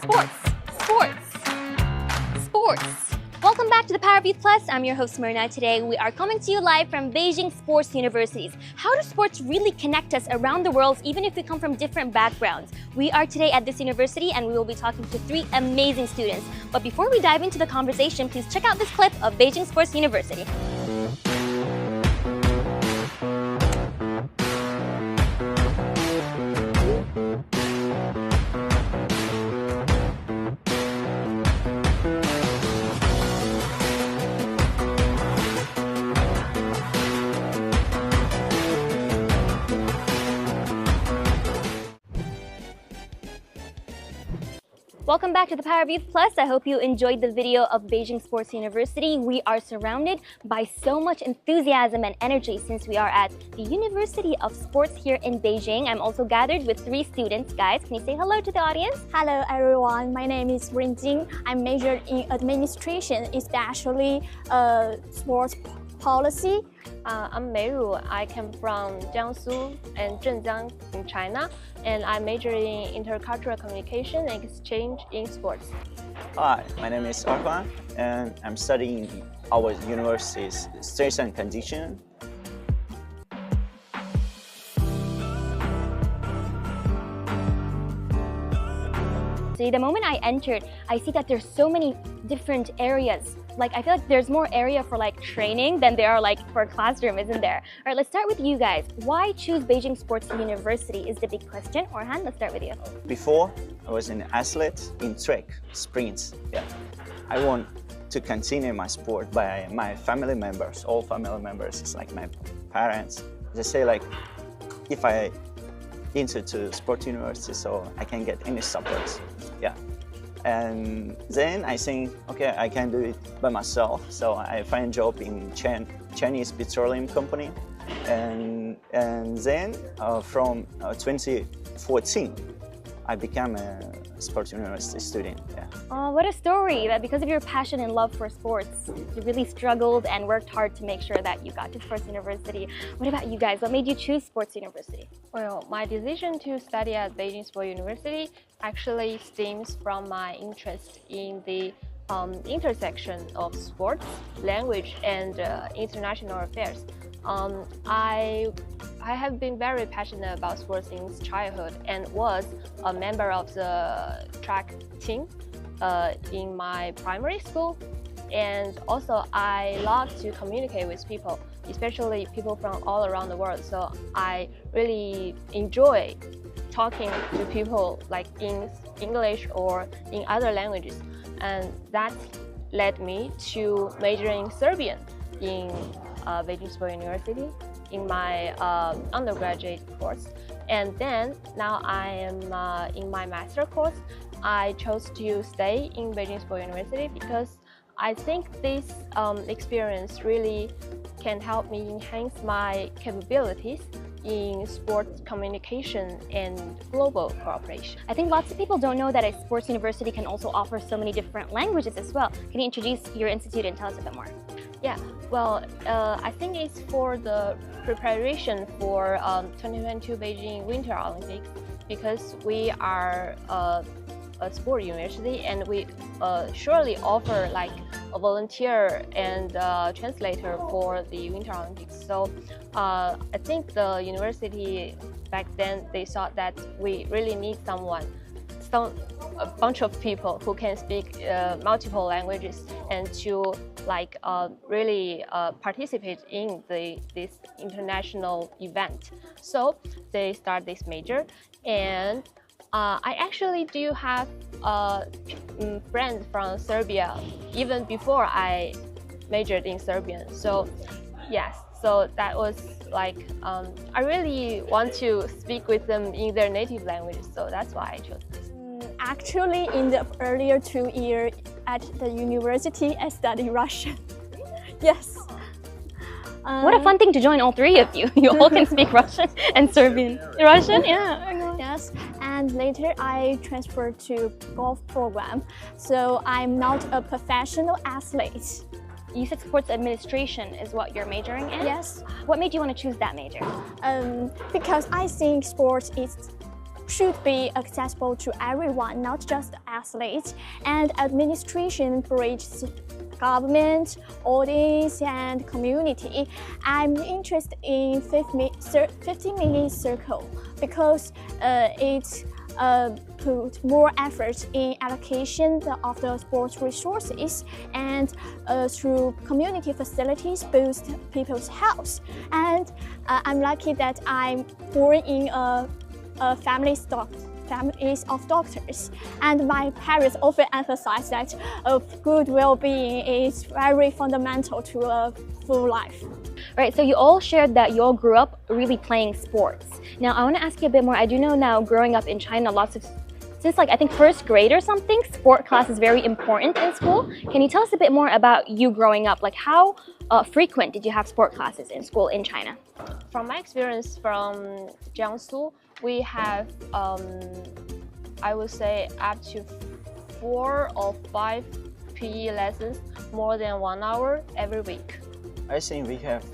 Sports, sports, sports. Welcome back to the Power of Youth Plus. I'm your host Merna. Today we are coming to you live from Beijing Sports University. How do sports really connect us around the world, even if we come from different backgrounds? We are today at this university and we will be talking to 3 amazing students. But before we dive into the conversation, please check out this clip of Beijing Sports University. Welcome back to the Power of Youth Plus. I hope you enjoyed the video of Beijing Sports University. We are surrounded by so much enthusiasm and energy since we are at the University of Sports here in Beijing. I'm also gathered with 3 students. Guys, can you say hello to the audience? Hello everyone, my name is Rin Jing. I'm majored in administration, especially sports policy. I'm Meiru. I come from Jiangsu and Zhenjiang in China, and I major in intercultural communication and exchange in sports. Hi, my name is Arfan, and I'm studying our university's strength and conditioning. So the moment I entered, I see that there's so many different areas. Like, I feel like there's more area for like training than there are like for a classroom, isn't there? All right, let's start with you guys. Why choose Beijing Sports University is the big question. Orhan, let's start with you. Before, I was an athlete in track, sprints. Yeah, I want to continue my sport by my family members, all family members. It's like my parents. They say like, if I enter to sport university, so I can get any support. Yeah. And then I think, okay, I can do it by myself. So I find a job in Chinese petroleum company. And then from 2014, I became a sports university student. Yeah. Oh, what a story! That because of your passion and love for sports, you really struggled and worked hard to make sure that you got to sports university. What about you guys? What made you choose sports university? Well, my decision to study at Beijing Sport University actually stems from my interest in the intersection of sports, language, and international affairs. I have been very passionate about sports since childhood and was a member of the track team in my primary school. And also I love to communicate with people, especially people from all around the world. So I really enjoy talking to people like in English or in other languages. And that led me to majoring Serbian in Beijing Sport University in my undergraduate course. And then now I am in my master course. I chose to stay in Beijing Sport University because I think this experience really can help me enhance my capabilities in sports communication and global cooperation. I think lots of people don't know that a sports university can also offer so many different languages as well. Can you introduce your institute and tell us a bit more? Yeah, well, I think it's for the preparation for 2022 Beijing Winter Olympics, because we are a sport university and we surely offer like a volunteer and translator for the Winter Olympics. So I think the university back then, they thought that we really need a bunch of people who can speak multiple languages and to like really participate in this international event. So they start this major, and I actually do have friends from Serbia even before I majored in Serbian. So yes, so that was like I really want to speak with them in their native languages. So that's why I chose this. Actually, in the earlier 2 years at the university, I studied Russian. Yes. What a fun thing to join all 3 of you. You all can speak Russian and Serbian. Russian, yeah. Yes, and later I transferred to golf program. So I'm not a professional athlete. You said sports administration is what you're majoring in? Yes. What made you want to choose that major? Because I think sports is should be accessible to everyone, not just athletes. And administration bridges government, audience, and community. I'm interested in 50-minute circle because it put more effort in allocation of the sports resources, and through community facilities boost people's health. And I'm lucky that I'm born in a families of doctors, and my parents often emphasize that good well-being is very fundamental to a full life. Right, so you all shared that you all grew up really playing sports. Now I want to ask you a bit more. I do know now, growing up in China, since I think first grade or something, sport class is very important in school. Can you tell us a bit more about you growing up? Like how frequent did you have sport classes in school in China? From my experience from Jiangsu, we have, I would say, up to 4 or 5 PE lessons, more than 1 hour every week. I think we have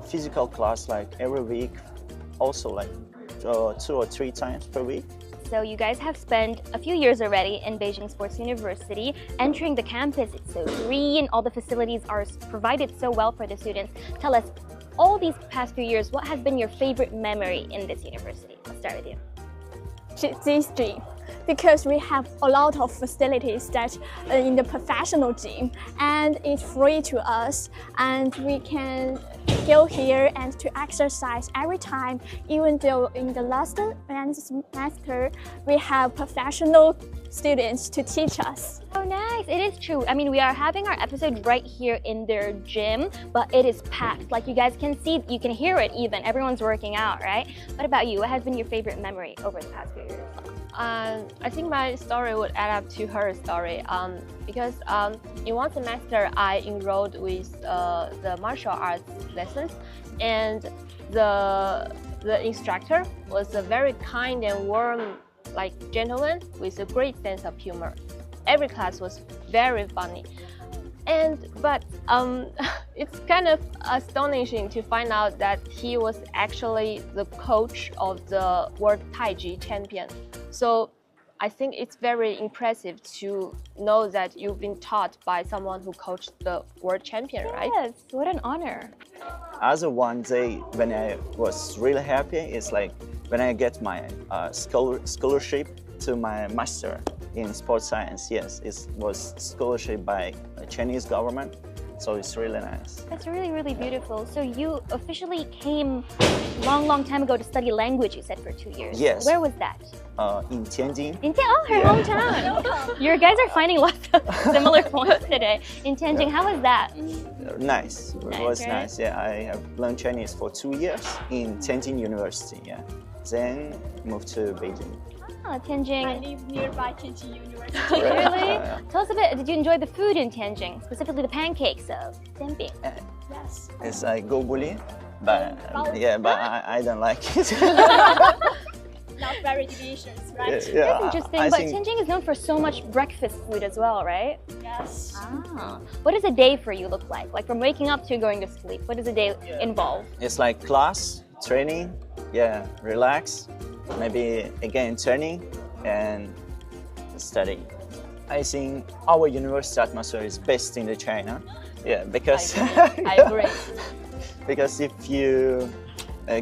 physical class like every week, also like 2 or 3 times per week. So you guys have spent a few years already in Beijing Sports University. Entering the campus, it's so green, all the facilities are provided so well for the students. Tell us, all these past few years, what has been your favorite memory in this university? Let's start with you. This gym, because we have a lot of facilities that in the professional gym, and it's free to us, and we can go here and to exercise every time, even though in the last semester we have professional students to teach us. Oh nice, it is true. I mean, we are having our episode right here in their gym, but it is packed. Like you guys can see, you can hear it even. Everyone's working out, right? What about you? What has been your favorite memory over the past few years? I think my story would add up to her story because in one semester I enrolled with the martial arts lessons, and the instructor was a very kind and warm gentleman with a great sense of humor. Every class was very funny, but it's kind of astonishing to find out that he was actually the coach of the World Taiji champion. So I think it's very impressive to know that you've been taught by someone who coached the world champion, right? Yes, what an honor. Other one day when I was really happy is like when I get my scholarship to my master in sports science. Yes, it was scholarship by the Chinese government, so it's really nice. That's really, really beautiful. So you officially came long time ago to study language, you said, for 2 years. Yes. Where was that? In Tianjin. Her hometown. You guys are finding lots of similar points today. In Tianjin, how was that? Nice. It was right? nice. Yeah, I have learned Chinese for 2 years in Tianjin University. Yeah, then moved to Beijing. Ah, Tianjin. I live nearby Tianjin University. Really? Tell us a bit. Did you enjoy the food in Tianjin, specifically the pancakes of Dianbing? Yes. It's like gobuli, but I don't like it. Not very delicious, right? Yeah, That's interesting. But Tianjin is known for so much breakfast food as well, right? Yes. Ah. What does a day for you look like? Like from waking up to going to sleep, what does a day involve? It's like class, training, relax, maybe again training and studying. I think our university atmosphere is best in China. Yeah, because I agree. because if you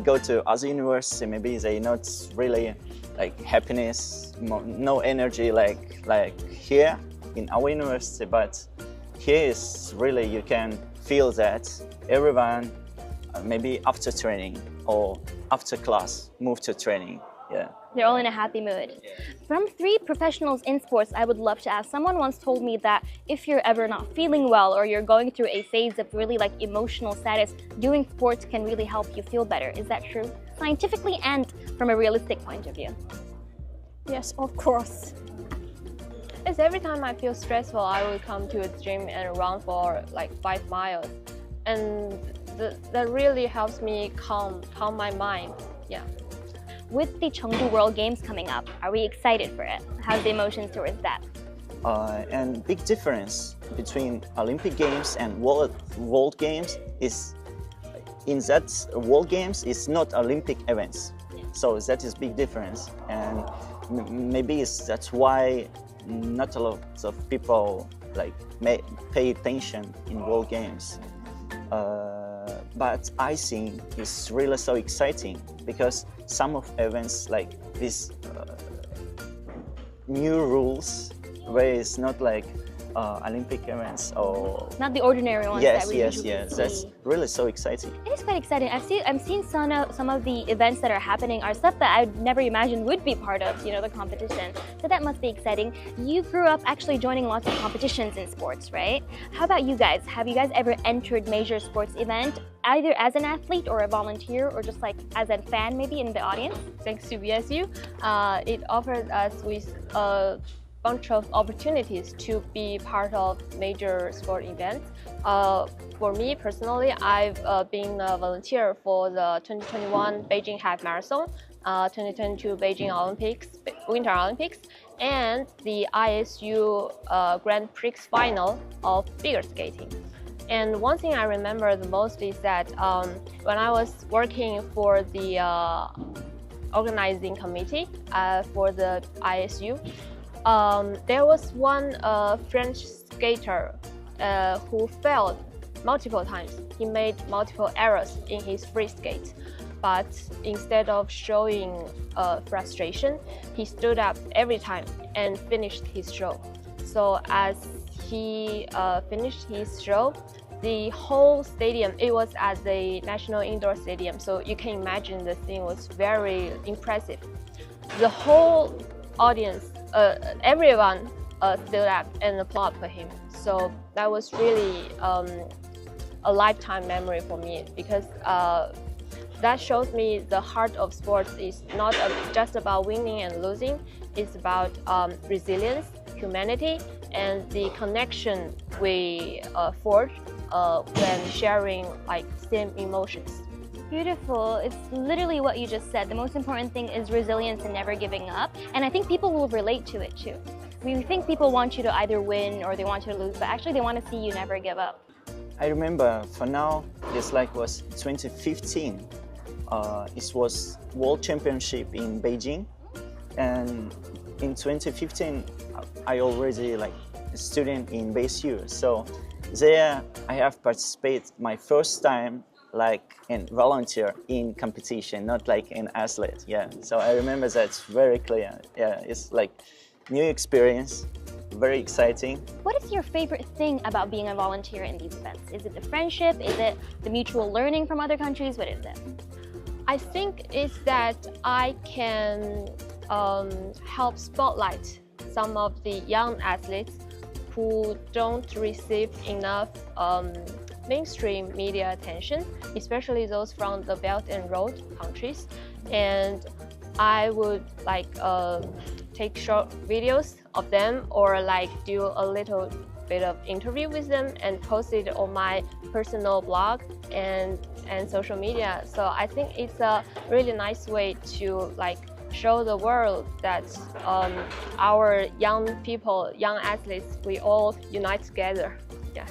go to other university, maybe they not really like happiness, no energy like here in our university. But here is really you can feel that everyone maybe after training or after class move to training. Yeah. They're all in a happy mood. From 3 professionals in sports, I would love to ask, someone once told me that if you're ever not feeling well or you're going through a phase of really emotional status, doing sports can really help you feel better. Is that true? Scientifically and from a realistic point of view? Yes, of course. It's every time I feel stressful, I will come to a gym and run for 5 miles. And that really helps me calm my mind. Yeah. With the Chengdu World Games coming up, are we excited for it? How's the emotions towards that? And big difference between Olympic Games and World Games is in that World Games is not Olympic events. So that is big difference, and maybe that's why not a lot of people like may pay attention in World Games. But I think it's really so exciting because some of events like these new rules where it's not like Olympic events or Not the ordinary ones yes, that we yes, usually yes. see. That's really so exciting. It is quite exciting. I'm seeing some of the events that are happening are stuff that I'd never imagined would be part of, you know, the competition. So that must be exciting. You grew up actually joining lots of competitions in sports, right? How about you guys? Have you guys ever entered major sports event, either as an athlete or a volunteer, or just like as a fan maybe in the audience? Thanks to BSU, it offered us with a bunch of opportunities to be part of major sport events. For me personally, I've been a volunteer for the 2021 Beijing Half Marathon, 2022 Beijing Olympics, Winter Olympics, and the ISU Grand Prix final of figure skating. And one thing I remember the most is that when I was working for the organizing committee for the ISU, there was one French skater who failed multiple times. He made multiple errors in his free skate, but instead of showing frustration, he stood up every time and finished his show. So as he finished his show, the whole stadium, it was at the National Indoor Stadium, so you can imagine the thing was very impressive. The whole audience, everyone stood up and applauded for him. So that was really a lifetime memory for me, because that shows me the heart of sports is not just about winning and losing. It's about resilience, humanity, and the connection we forge when sharing like same emotions. Beautiful. It's literally what you just said. The most important thing is resilience and never giving up. And I think people will relate to it too. We think people want you to either win or they want you to lose, but actually they want to see you never give up. I remember for now, it's like was 2015. It was World Championship in Beijing, and in 2015, I already like a student in BSU. So there, I have participated my first time like a volunteer in competition, not like an athlete. Yeah. So I remember that's very clear. Yeah, it's like new experience, very exciting. What is your favorite thing about being a volunteer in these events? Is it the friendship? Is it the mutual learning from other countries? What is it? I think it's that I can help spotlight some of the young athletes who don't receive enough mainstream media attention, especially those from the Belt and Road countries. And I would like take short videos of them, or like do a little bit of interview with them and post it on my personal blog and social media. So I think it's a really nice way to like show the world that our young people, young athletes, we all unite together. Yeah.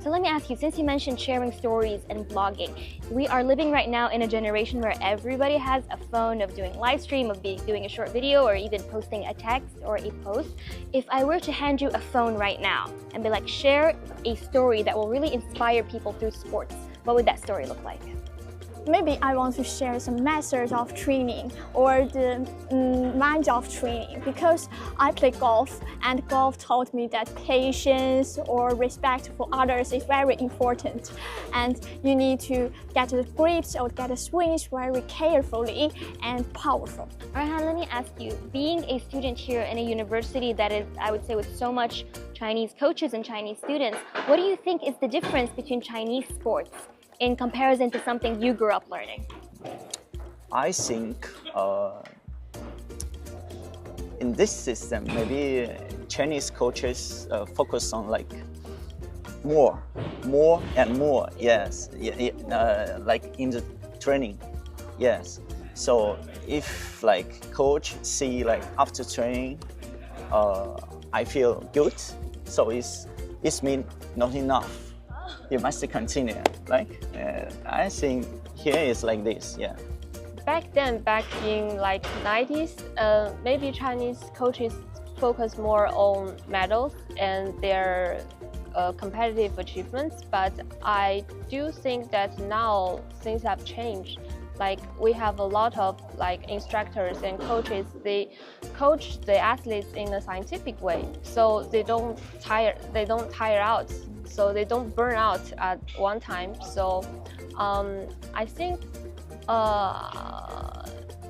So let me ask you, since you mentioned sharing stories and blogging, we are living right now in a generation where everybody has a phone, of doing live stream, of doing a short video, or even posting a text or a post. If I were to hand you a phone right now and be like, share a story that will really inspire people through sports, what would that story look like? Maybe I want to share some methods of training or the mind of training, because I play golf, and golf taught me that patience or respect for others is very important, and you need to get the grips or get the swings very carefully and powerful. Merna, let me ask you, being a student here in a university that is, I would say, with so much Chinese coaches and Chinese students, what do you think is the difference between Chinese sports in comparison to something you grew up learning? I think in this system, maybe Chinese coaches focus on like more and more. Yes, like in the training. Yes. So if like coach see like after training, I feel good. So it's mean not enough. You must continue. Like I think here is like this. Yeah. back then, back in like 90s, maybe Chinese coaches focus more on medals and their competitive achievements. But I do think that now things have changed. Like we have a lot of like instructors and coaches. They coach the athletes in a scientific way, so they don't tire out, so they don't burn out at one time. So I think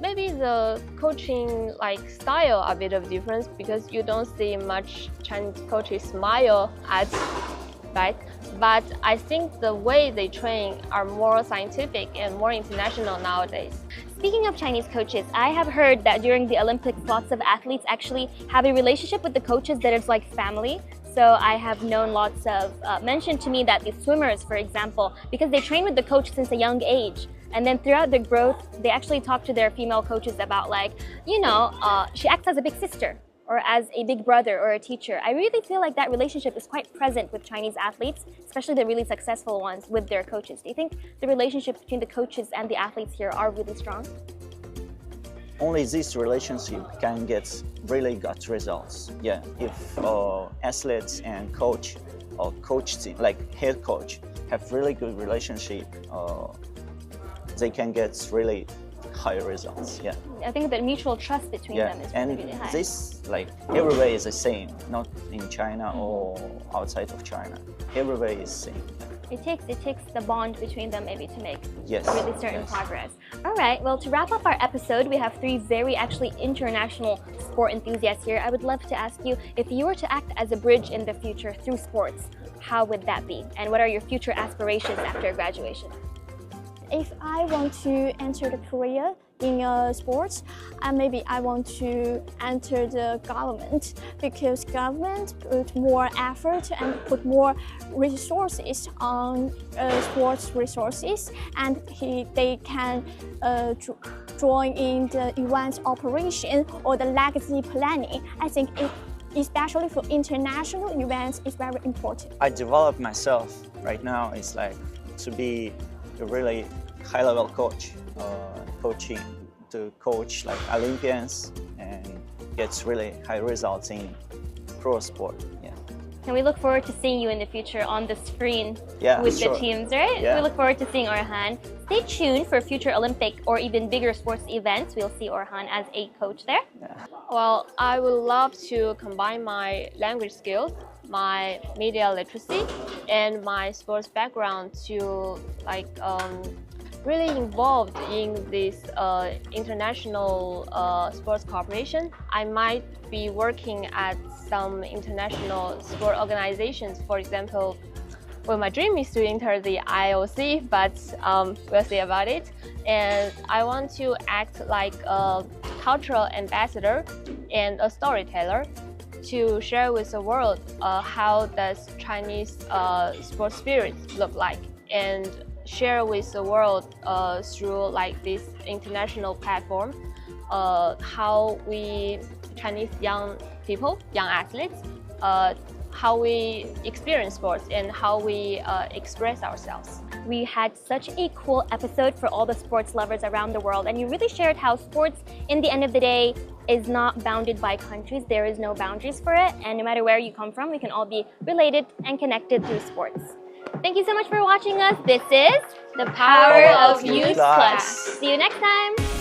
maybe the coaching like style a bit of difference, because you don't see much Chinese coaches smile at, right? But I think the way they train are more scientific and more international nowadays. Speaking of Chinese coaches, I have heard that during the Olympics, lots of athletes actually have a relationship with the coaches that is like family. So I have known lots of mentioned to me that the swimmers, for example, because they train with the coach since a young age, and then throughout the growth, they actually talk to their female coaches about like, you know, she acts as a big sister or as a big brother or a teacher. I really feel like that relationship is quite present with Chinese athletes, especially the really successful ones with their coaches. Do you think the relationship between the coaches and the athletes here are really strong? Only this relationship can get really good results. Yeah, if athletes and coach or coach team, like head coach, have really good relationship, they can get really high results. Yeah, I think the mutual trust between them is really, really high. And this, like, everywhere is the same, not in China or outside of China. Everywhere is same. It takes the bond between them maybe to make Yes, really certain progress. All right, well, to wrap up our episode, we have three very actually international sport enthusiasts here. I would love to ask you, if you were to act as a bridge in the future through sports, how would that be? And what are your future aspirations after graduation? If I want to enter the career in sports, maybe I want to enter the government, because government put more effort and put more resources on sports resources, and they can join in the event operation or the legacy planning. I think especially for international events, is very important. I develop myself right now. It's like to be a really high-level coach, to coach like Olympians and gets really high results in pro sport. Yeah. Can we look forward to seeing you in the future on the screen with the teams, right? Yeah. We look forward to seeing Orhan. Stay tuned for future Olympic or even bigger sports events. We'll see Orhan as a coach there. Yeah. Well, I would love to combine my language skills, my media literacy, and my sports background to like really involved in this international sports cooperation. I might be working at some international sport organizations. For example, well, my dream is to enter the IOC, but we'll see about it. And I want to act like a cultural ambassador and a storyteller to share with the world how does Chinese sports spirit look like, and share with the world through like this international platform how we Chinese young people, young athletes, how we experience sports and how we express ourselves. We had such a cool episode for all the sports lovers around the world, and you really shared how sports, in the end of the day, is not bounded by countries. There is no boundaries for it, and no matter where you come from, we can all be related and connected through sports. Thank you so much for watching us. This is The Power of Youth Class. See you next time.